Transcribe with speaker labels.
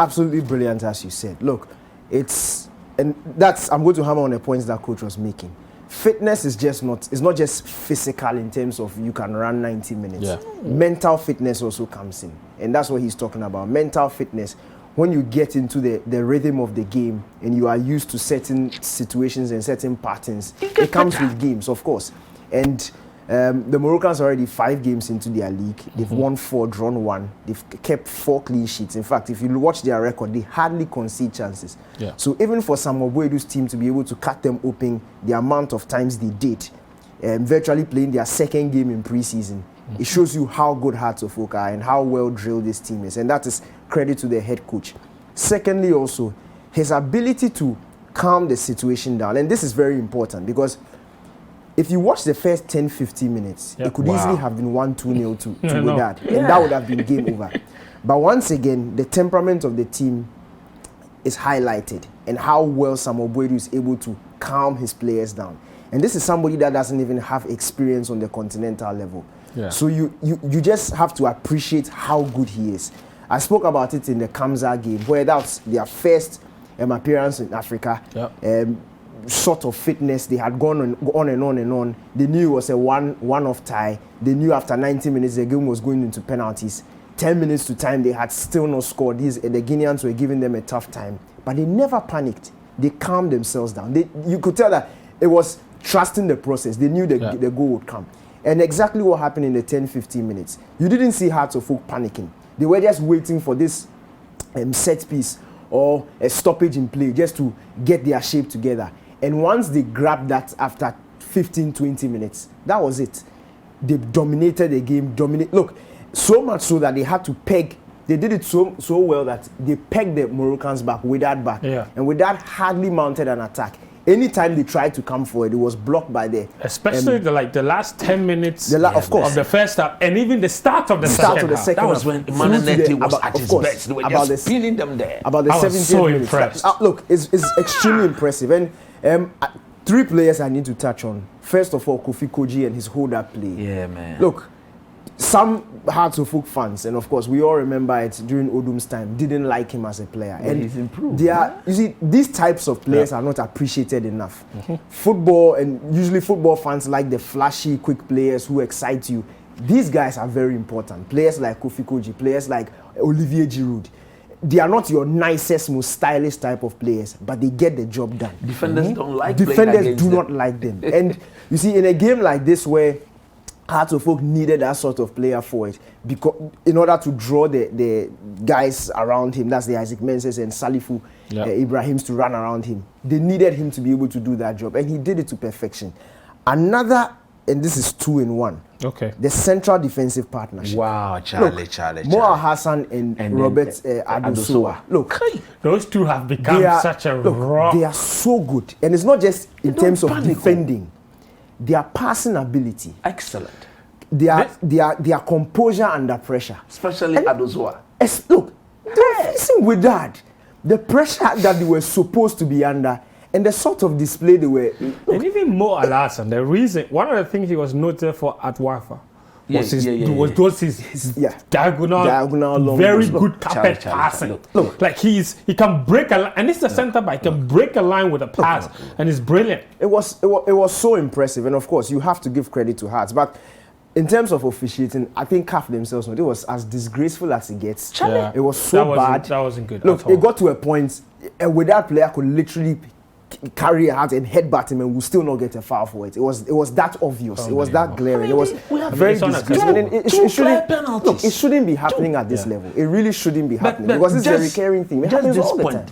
Speaker 1: Absolutely brilliant, as you said. Look, I'm going to hammer on the points that coach was making. Fitness is not just physical in terms of you can run 90 minutes. Yeah. Mental fitness also comes in. And that's what he's talking about. Mental fitness. When you get into the rhythm of the game and you are used to certain situations and certain patterns, it comes with games, of course. And the Moroccans are already 5 games into their league. They've won 4, drawn 1. They've kept 4 clean sheets. In fact, if you watch their record, they hardly concede chances. Yeah. So even for Samuel Boedu's team to be able to cut them open the amount of times they did, virtually playing their 2nd game in preseason, it shows you how good Hearts of Oak are and how well drilled this team is. And that is credit to the head coach. Secondly, also, his ability to calm the situation down. And this is very important because if you watch the first 10-15 minutes, it could easily have been 1-2-0 to Wydad, and that would have been game over. But once again, the temperament of the team is highlighted and how well Samuel Boedu is able to calm his players down. And this is somebody that doesn't even have experience on the continental level. Yeah. So you just have to appreciate how good he is. I spoke about it in the Kamsa game, where that's their first appearance in Africa. Yep. Sort of fitness, they had gone on and on and on. They knew it was a one-off tie. They knew after 90 minutes the game was going into penalties. 10 minutes to time, they had still not scored. The Guineans were giving them a tough time, but they never panicked. They calmed themselves down. You could tell that it was trusting the process. They knew the goal would come. And exactly what happened in the 10-15 minutes. You didn't see Hearts of Oak panicking. They were just waiting for this set piece or a stoppage in play just to get their shape together. And once they grabbed that after 15-20 minutes, that was it. They dominated the game. Look, so much so that they had to peg. They did it so well that they pegged the Moroccans back, Wydad back. Yeah. And Wydad hardly mounted an attack. Anytime they tried to come forward, it was blocked by the...
Speaker 2: Especially the last 10 minutes of the first half, and even the start of the second half.
Speaker 3: That was when Mananeti was at his best. They were just pinning them there.
Speaker 1: About the 17th minute.
Speaker 2: Impressed.
Speaker 1: Look, it's extremely impressive. And 3 players I need to touch on. First of all, Kofi Koji and his hold-up play.
Speaker 3: Yeah, man.
Speaker 1: Look, some Hearts of Oak fans, and of course we all remember it during Odum's time, didn't like him as a player.
Speaker 3: But and he's improved.
Speaker 1: You see, these types of players are not appreciated enough. Football, and usually football fans like the flashy, quick players who excite you. These guys are very important. Players like Kofi Koji, players like Olivier Giroud. They are not your nicest, most stylish type of players, but they get the job done.
Speaker 3: Defenders don't like
Speaker 1: Defenders do not like them. And you see, in a game like this where Hearts of Oak needed that sort of player for it, because in order to draw the guys around him, that's the Isaac Menses and Salifu Ibrahims to run around him. They needed him to be able to do that job, and he did it to perfection. Another, and this is 2 in 1.
Speaker 2: Okay.
Speaker 1: The central defensive partnership.
Speaker 3: Wow, Charlie.
Speaker 1: Moa Hassan and Robert Adosoa. Look,
Speaker 2: those two have become such a rock.
Speaker 1: They are so good, and it's not just in terms of defending. Their passing ability,
Speaker 3: excellent.
Speaker 1: Their composure under pressure,
Speaker 3: especially Adosoa.
Speaker 1: Look, they're facing with that, the pressure that they were supposed to be under, and the sort of display they were.
Speaker 2: And even more Alassane, the reason, one of the things he was noted for at Wafa was his diagonal long,
Speaker 1: very
Speaker 2: good carpet passing. Look, like he can break a line, and it's the centre back. He can break a line with a pass, and it's brilliant.
Speaker 1: It was so impressive, and of course you have to give credit to Hearts, but in terms of officiating, I think CAF themselves know it was as disgraceful as it gets.
Speaker 2: Yeah.
Speaker 1: It was so bad.
Speaker 2: That wasn't good.
Speaker 1: Look, it got to a point where that player could literally carry a hand and headbutt him and will still not get a foul for it. It was that obvious. It was that glaring. It was very disgraceful. It shouldn't be happening at this level. It really shouldn't be happening because it's a recurring thing. It happens all the time.